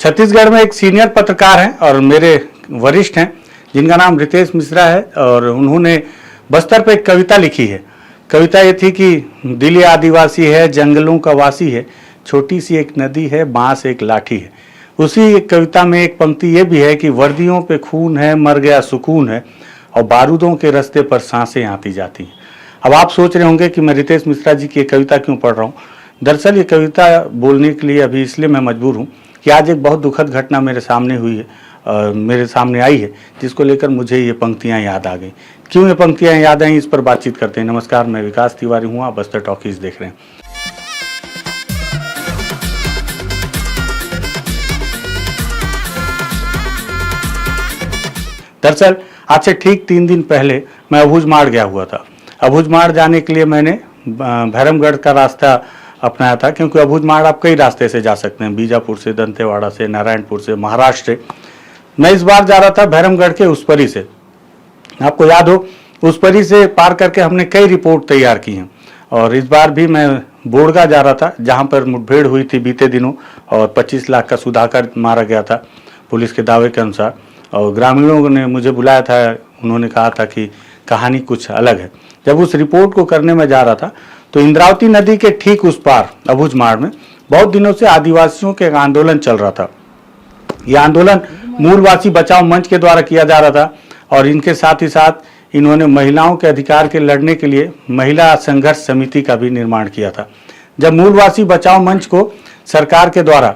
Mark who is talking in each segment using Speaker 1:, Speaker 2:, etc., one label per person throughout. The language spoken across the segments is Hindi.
Speaker 1: छत्तीसगढ़ में एक सीनियर पत्रकार हैं और मेरे वरिष्ठ हैं जिनका नाम रितेश मिश्रा है और उन्होंने बस्तर पे एक कविता लिखी है। कविता ये थी कि दिल आदिवासी है, जंगलों का वासी है, छोटी सी एक नदी है, बांस एक लाठी है। उसी कविता में एक पंक्ति ये भी है कि वर्दियों पे खून है, मर गया सुकून है और बारूदों के रास्ते पर सांसें आती जाती हैं। अब आप सोच रहे होंगे कि मैं रितेश मिश्रा जी की कविता क्यों पढ़ रहा हूँ। दरअसल ये कविता बोलने के लिए अभी इसलिए मैं मजबूर हूँ कि आज एक बहुत दुखद घटना मेरे सामने हुई है, मेरे सामने आई है, जिसको लेकर मुझे ये पंक्तियाँ याद आ गई। क्यों ये पंक्तियाँ याद आई, इस पर बातचीत करते हैं। नमस्कार, मैं विकास तिवारी हूँ, आप बस्तर टॉकीज देख रहे हैं। दरअसल आज से ठीक 3 दिन पहले मैं अबूझमाड़ गया हुआ था। अबूझमाड़ जाने के लिए मैंने भैरमगढ़ का रास्ता अपनाया था, क्योंकि अबूझमाड़ आप कई रास्ते से जा सकते हैं, बीजापुर से, दंतेवाड़ा से, नारायणपुर से, महाराष्ट्र से। मैं इस बार जा रहा था भैरमगढ़ के उस परी से। आपको याद हो, उस परी से पार करके हमने कई रिपोर्ट तैयार की हैं और इस बार भी मैं बोड़गा जा रहा था, जहां पर मुठभेड़ हुई थी बीते दिनों और 25 लाख का सुधाकर मारा गया था पुलिस के दावे के अनुसार। और ग्रामीणों ने मुझे बुलाया था, उन्होंने कहा था कि कहानी कुछ अलग है। जब उस रिपोर्ट को करने में जा रहा था तो इंद्रावती नदी के ठीक उस पार अबूझमाड़ में बहुत दिनों से आदिवासियों के एक आंदोलन चल रहा था। यह आंदोलन मूलवासी बचाओ मंच के द्वारा किया जा रहा था और इनके साथ ही साथ इन्होंने महिलाओं के अधिकार के लड़ने के लिए महिला संघर्ष समिति का भी निर्माण किया था। जब मूलवासी बचाओ मंच को सरकार के द्वारा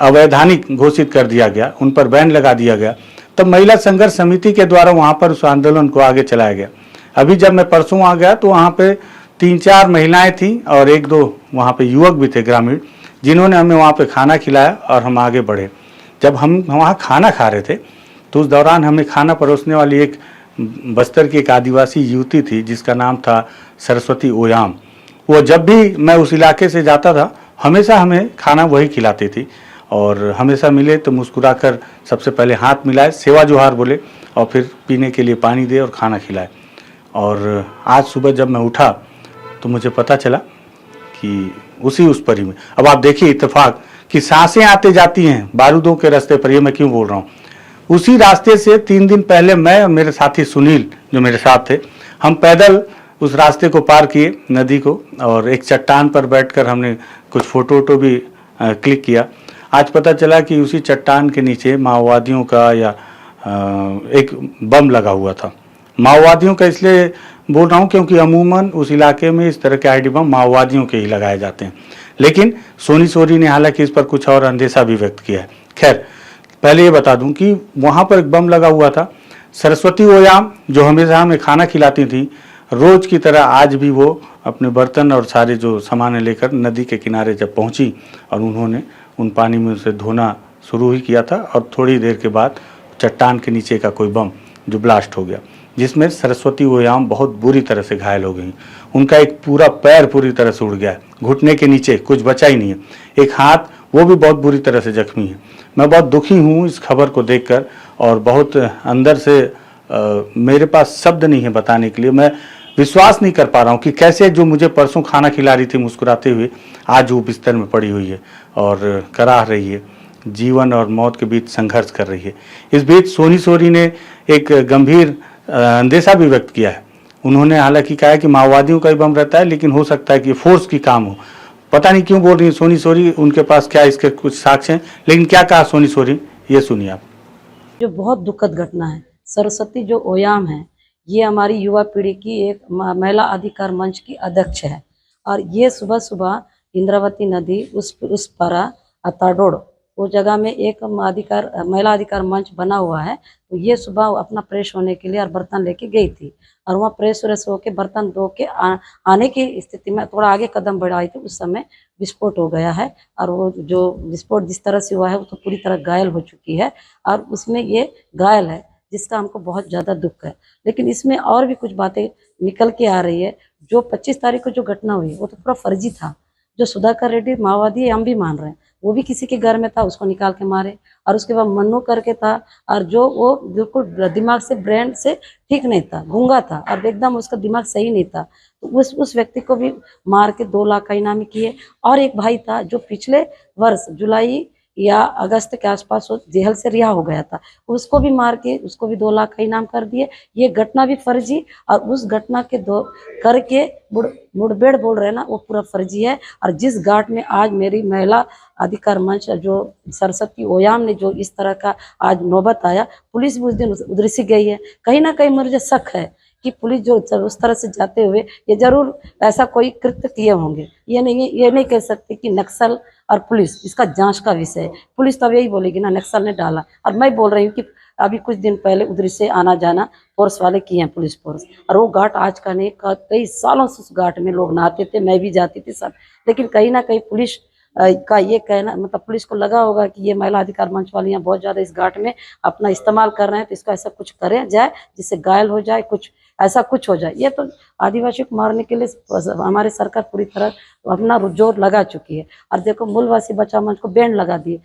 Speaker 1: अवैधानिक घोषित कर दिया गया, उन पर बैन लगा दिया गया, तब महिला संघर्ष समिति के द्वारा वहां पर उस आंदोलन को आगे चलाया गया। अभी जब मैं परसों आ गया तो वहां पे 3-4 महिलाएं थी और 1-2 वहां पे युवक भी थे ग्रामीण, जिन्होंने हमें वहां पे खाना खिलाया और हम आगे बढ़े। जब हम वहाँ खाना खा रहे थे तो उस दौरान हमें खाना परोसने वाली एक बस्तर की एक आदिवासी युवती थी जिसका नाम था सरस्वती ओयाम। वो जब भी मैं उस इलाके से जाता था हमेशा हमें खाना वही खिलाती थी और हमेशा मिले तो मुस्कुराकर सबसे पहले हाथ मिलाए, सेवा जोहार बोले और फिर पीने के लिए पानी दे और खाना खिलाए। और आज सुबह जब मैं उठा तो मुझे पता चला कि उस परी में, अब आप देखिए इत्तेफाक कि सांसें आते जाती हैं बारूदों के रास्ते पर, ये मैं क्यों बोल रहा हूँ। उसी रास्ते से 3 दिन पहले मैं और मेरे साथी सुनील जो मेरे साथ थे, हम पैदल उस रास्ते को पार किए नदी को और एक चट्टान पर बैठकर हमने कुछ फोटो भी क्लिक किया। आज पता चला कि उसी चट्टान के नीचे माओवादियों का या एक बम लगा हुआ था। माओवादियों का इसलिए बोल रहा हूँ क्योंकि अमूमन उस इलाके में इस तरह के आईडी बम माओवादियों के ही लगाए जाते हैं, लेकिन सोनी सोरी ने हालांकि इस पर कुछ और अंदेशा भी व्यक्त किया है। खैर, पहले ये बता दूं कि वहाँ पर एक बम लगा हुआ था। सरस्वती ओयाम जो हमेशा हमें खाना खिलाती थी, रोज की तरह आज भी वो अपने बर्तन और सारे जो सामान लेकर नदी के किनारे जब पहुँची और उन्होंने उन पानी में उसे धोना शुरू ही किया था और थोड़ी देर के बाद चट्टान के नीचे का कोई बम जो ब्लास्ट हो गया, जिसमें सरस्वती ओयाम बहुत बुरी तरह से घायल हो गई। उनका एक पूरा पैर पूरी तरह से उड़ गया, घुटने के नीचे कुछ बचा ही नहीं है, एक हाथ वो भी बहुत बुरी तरह से जख्मी है। मैं बहुत दुखी हूँ इस खबर को देखकर और बहुत अंदर से मेरे पास शब्द नहीं है बताने के लिए। मैं विश्वास नहीं कर पा रहा हूँ कि कैसे जो मुझे परसों खाना खिला रही थी मुस्कुराते हुए, आज वो बिस्तर में पड़ी हुई है और कराह रही है, जीवन और मौत के बीच संघर्ष कर रही है। इस बीच सोनी सोरी ने एक गंभीर अंदेशा भी व्यक्त किया है। उन्होंने हालांकि कहा है कि माओवादियों का ही बम रहता है, लेकिन हो सकता है कि फोर्स की काम हो। पता नहीं क्यों बोल रही है सोनी सोरी, उनके पास क्या इसके कुछ साक्ष्य हैं, लेकिन क्या कहा सोनी सोरी ये सुनिए आप।
Speaker 2: जो बहुत दुखद घटना है, सरस्वती जो ओयाम है, ये हमारी युवा पीढ़ी की एक महिला अधिकार मंच की अध्यक्ष है और ये सुबह सुबह इंद्रावती नदी उस पारा अताडोड़ वो जगह में एक महिला अधिकार मंच बना हुआ है। तो ये सुबह अपना फ्रेश होने के लिए और बर्तन लेके गई थी और वहाँ फ्रेश होके बर्तन धो के आने की स्थिति में थोड़ा आगे कदम बढ़ाई थी, उस समय विस्फोट हो गया है और वो जो विस्फोट जिस तरह से हुआ है वो तो पूरी तरह घायल हो चुकी है और उसमें ये घायल है, जिसका हमको बहुत ज़्यादा दुख है। लेकिन इसमें और भी कुछ बातें निकल के आ रही है। जो 25 तारीख को जो घटना हुई वो तो पूरा फर्जी था। जो सुधाकर रेड्डी माओवादी हम भी मान रहे हैं, वो भी किसी के घर में था, उसको निकाल के मारे और उसके बाद मन्नू करके था और जो वो बिल्कुल दिमाग से ब्रेन से ठीक नहीं था, गूंगा था और एकदम उसका दिमाग सही नहीं था, तो उस व्यक्ति को भी मार के 2 लाख का इनामी किए। और एक भाई था जो पिछले वर्ष जुलाई या अगस्त के आसपास वो जेल से रिहा हो गया था। उसको भी मार के उसको भी 2 लाख का इनाम कर दिए। ये घटना भी फर्जी, और उस घटना के दो करके मुठभेड़ बोल रहे हैं ना, वो पूरा फर्जी है। और जिस घाट में आज मेरी महिला अधिकार मंच जो सरस्वती ओयाम ने जो इस तरह का आज नौबत आया, पुलिस भी उस दिन उधर से गई है। कहीं ना कहीं मुझे शक है कि पुलिस जो उस तरह से जाते हुए ये जरूर ऐसा कोई कृत्य किए होंगे। ये नहीं कह सकते कि नक्सल और पुलिस इसका जांच का विषय है। पुलिस तो अब यही बोलेगी ना नक्सल ने डाला, और मैं बोल रही हूँ कि अभी कुछ दिन पहले उधर से आना जाना फोर्स वाले किए हैं, पुलिस फोर्स। और वो घाट आज का नहीं, कई सालों से उस घाट में लोग नहाते थे, मैं भी जाती थी सब। लेकिन कहीं ना कहीं पुलिस का ये कहना, मतलब पुलिस को लगा होगा कि ये महिला अधिकार मंच वाले यहाँ बहुत ज़्यादा इस घाट में अपना इस्तेमाल कर रहे हैं, तो इसका ऐसा कुछ करे जाए जिससे घायल हो जाए, कुछ ऐसा कुछ हो जाए। ये तो आदिवासी को मारने के लिए हमारी सरकार पूरी तरह अपना जोर लगा चुकी है। और देखो, मूलवासी बचाओ मंच को बैंड लगा दिए,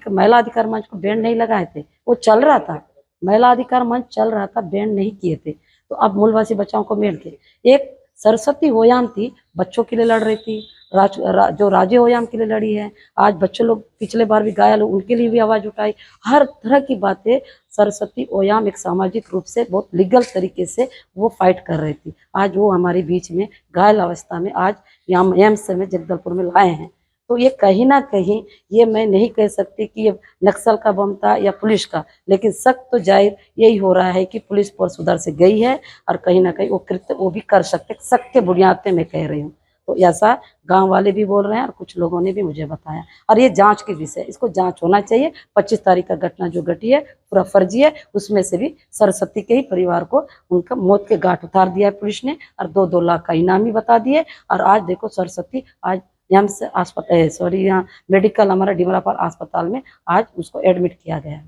Speaker 2: महिला अधिकार मंच को बैंड नहीं लगाए थे, वो चल रहा था, महिला अधिकार मंच चल रहा था, बैंड नहीं किए थे। तो अब मूलवासी बचाओ को मेल के एक सरस्वती ओयाम थी, बच्चों के लिए लड़ रही थी, जो राजे ओयाम के लिए लड़ी है। आज बच्चे लोग पिछले बार भी घायल, उनके लिए भी आवाज उठाई। हर तरह की बातें सरस्वती ओयाम एक सामाजिक रूप से बहुत लीगल तरीके से वो फाइट कर रही थी। आज वो हमारे बीच में घायल अवस्था में आज यहाँ एम्स में जगदलपुर में लाए हैं। तो ये कहीं ना कहीं, ये मैं नहीं कह सकती कि ये नक्सल का बम था या पुलिस का, लेकिन शक तो जाहिर यही हो रहा है कि पुलिस फोर्स उधर से गई है और कहीं ना कहीं वो कृत्य वो भी कर सकते, शक के बुनियाद पे मैं कह रही हूँ। तो ऐसा गांव वाले भी बोल रहे हैं और कुछ लोगों ने भी मुझे बताया। और ये जांच की विषय, इसको जांच होना चाहिए। 25 तारीख का घटना जो घटी है पूरा फर्जी है। उसमें से भी सरस्वती के ही परिवार को उनका मौत के घाट उतार दिया है पुलिस ने, और 2-2 लाख का इनाम ही बता दिए। और आज देखो, सरस्वती आज एम्स अस्पताल, यहाँ मेडिकल हमारा डिमरापाल अस्पताल में आज उसको एडमिट किया गया है।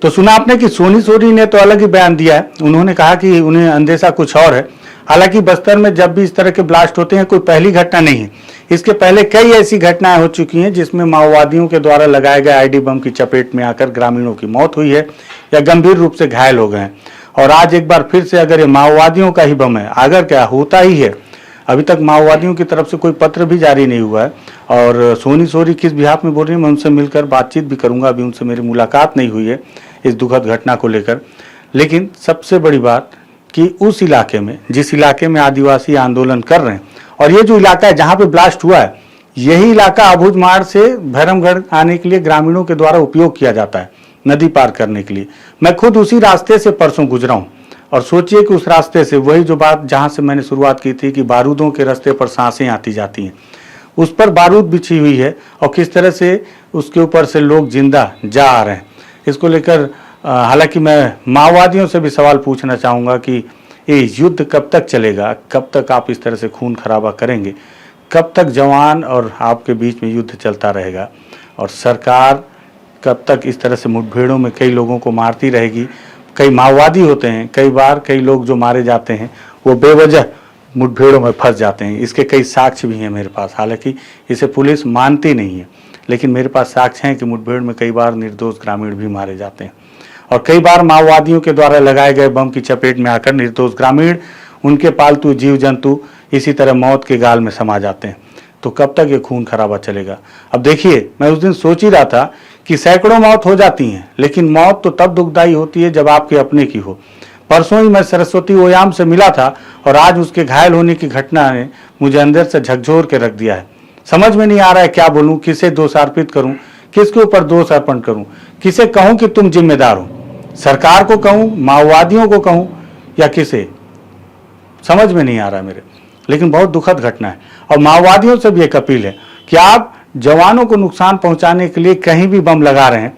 Speaker 1: तो सुना आपने कि सोनी सोरी ने तो अलग ही बयान दिया है। उन्होंने कहा कि उन्हें अंदेशा कुछ और है। हालांकि बस्तर में जब भी इस तरह के ब्लास्ट होते हैं, कोई पहली घटना नहीं है। इसके पहले कई ऐसी घटनाएं हो चुकी हैं जिसमें माओवादियों के द्वारा लगाए गए आईडी बम की चपेट में आकर ग्रामीणों की मौत हुई है या गंभीर रूप से घायल हो गए हैं। और आज एक बार फिर से अगर ये माओवादियों का ही बम है, अगर क्या होता ही है, अभी तक माओवादियों की तरफ से कोई पत्र भी जारी नहीं हुआ है। और सोनी सोरी किस बिहाफ में बोल रही है, मैं उनसे मिलकर बातचीत भी करूंगा। अभी उनसे मेरी मुलाकात नहीं हुई है इस दुखद घटना को लेकर। लेकिन सबसे बड़ी बात कि उस इलाके में, जिस इलाके में आदिवासी आंदोलन कर रहे हैं, और ये जो इलाका है जहाँ पे ब्लास्ट हुआ है, यही इलाका अबूझमाड़ से भैरमगढ़ आने के लिए ग्रामीणों के द्वारा उपयोग किया जाता है नदी पार करने के लिए। मैं खुद उसी रास्ते से परसों गुजरा हूँ, और सोचिए कि उस रास्ते से, वही जो बात जहाँ से मैंने शुरुआत की थी कि बारूदों के रास्ते पर सांसें आती जाती हैं, उस पर बारूद बिछी हुई है और किस तरह से उसके ऊपर से लोग जिंदा जा आ रहे हैं। इसको लेकर हालांकि मैं माओवादियों से भी सवाल पूछना चाहूँगा कि ये युद्ध कब तक चलेगा, कब तक आप इस तरह से खून खराबा करेंगे, कब तक जवान और आपके बीच में युद्ध चलता रहेगा, और सरकार कब तक इस तरह से मुठभेड़ों में कई लोगों को मारती रहेगी। कई माओवादी होते हैं, कई लोग जो मारे जाते हैं वो बेवजह मुठभेड़ों में फंस जाते हैं। इसके कई साक्ष्य भी हैं मेरे पास। हालांकि इसे पुलिस मानती नहीं है, लेकिन मेरे पास साक्ष्य हैं कि मुठभेड़ में कई बार निर्दोष ग्रामीण भी मारे जाते हैं, और कई बार माओवादियों के द्वारा लगाए गए बम की चपेट में आकर निर्दोष ग्रामीण, उनके पालतू जीव जंतु इसी तरह मौत के गाल में समा जाते हैं। तो कब तक ये खून खराबा चलेगा? अब देखिए, मैं उस दिन सोच ही रहा था कि सैकड़ों मौत हो जाती हैं, लेकिन मौत तो तब दुखदाई होती है जब आपके अपने की हो। परसों ही मैं सरस्वती ओयाम से मिला था, और आज उसके घायल होने की घटना ने मुझे अंदर से झकझोर के रख दिया है। समझ में नहीं आ रहा है क्या बोलूं, किसे दोष अर्पित करूं, किसके ऊपर दोष अर्पण करूं, किसे कहूं कि तुम जिम्मेदार हो, सरकार को कहूं, माओवादियों को कहूं, या किसे, समझ में नहीं आ रहा है मेरे। लेकिन बहुत दुखद घटना है, और माओवादियों से भी एक अपील है कि आप जवानों को नुकसान पहुंचाने के लिए कहीं भी बम लगा रहे हैं।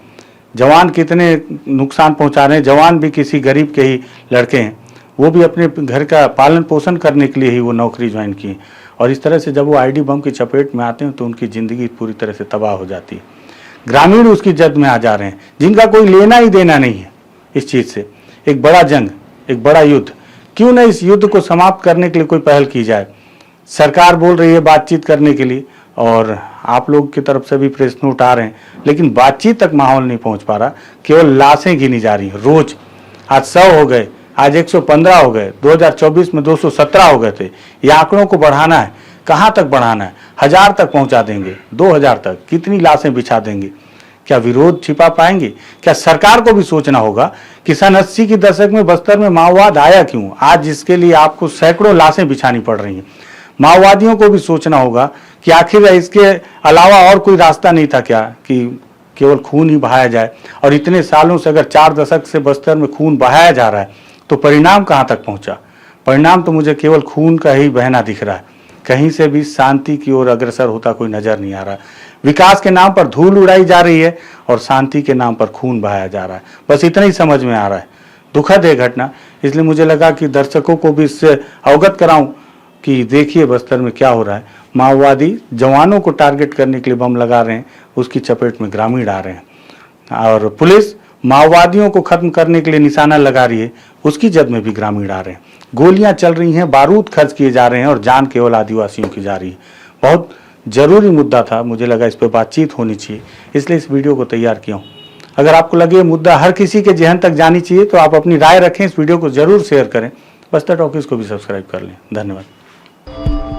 Speaker 1: जवान कितने नुकसान पहुंचा रहे हैं, जवान भी किसी गरीब के ही लड़के हैं, वो भी अपने घर का पालन पोषण करने के लिए ही वो नौकरी ज्वाइन की, और इस तरह से जब वो आईडी बम की चपेट में आते हैं तो उनकी ज़िंदगी पूरी तरह से तबाह हो जाती है। ग्रामीण उसकी जद में आ जा रहे हैं, जिनका कोई लेना ही देना नहीं है इस चीज़ से। एक बड़ा जंग, एक बड़ा युद्ध, क्यों न इस युद्ध को समाप्त करने के लिए कोई पहल की जाए। सरकार बोल रही है बातचीत करने के लिए, और आप लोग की तरफ से भी प्रेस नोट आ रहे हैं, लेकिन बातचीत तक माहौल नहीं पहुंच पा रहा। केवल लाशें गिनी जा रही हैं रोज। आज 100 हो गए, आज 115 हो गए, 2024 में 217 हो गए थे। ये आंकड़ों को बढ़ाना है, कहाँ तक बढ़ाना है? 1000 तक पहुंचा देंगे, 2000 तक? कितनी लाशें बिछा देंगे? क्या क्या विरोध छिपा पाएंगे? क्या सरकार को भी सोचना होगा कि सन 80 के दशक में बस्तर में माओवाद आया क्यों? आज इसके लिए आपको सैकड़ों लाशें बिछानी पड़ रही हैं। माओवादियों को भी सोचना होगा कि आखिर इसके अलावा और कोई रास्ता नहीं था क्या कि केवल खून ही बहाया जाए? और इतने सालों से अगर 4 दशक से बस्तर में खून बहाया जा रहा है तो परिणाम कहाँ तक पहुंचा? परिणाम तो मुझे केवल खून का ही बहना दिख रहा है। कहीं से भी शांति की ओर अग्रसर होता कोई नजर नहीं आ रहा। विकास के नाम पर धूल उड़ाई जा रही है और शांति के नाम पर खून बहाया जा रहा है। बस इतना ही समझ में आ रहा है। दुखद है घटना, इसलिए मुझे लगा कि दर्शकों को भी इससे अवगत कराऊं कि देखिए बस्तर में क्या हो रहा है। माओवादी जवानों को टारगेट करने के लिए बम लगा रहे हैं, उसकी चपेट में ग्रामीण आ रहे हैं। और पुलिस माओवादियों को खत्म करने के लिए निशाना लगा रही है, उसकी जद में भी ग्रामीण आ रहे हैं। गोलियां चल रही हैं, बारूद खर्च किए जा रहे हैं और जान केवल आदिवासियों की जा रही है। बहुत जरूरी मुद्दा था, मुझे लगा इस पर बातचीत होनी चाहिए, इसलिए इस वीडियो को तैयार किया हूँ। अगर आपको लगे ये मुद्दा हर किसी के जहन तक जानी चाहिए तो आप अपनी राय रखें, इस वीडियो को जरूर शेयर करें। बस्तर टॉकीज को भी सब्सक्राइब कर लें। धन्यवाद।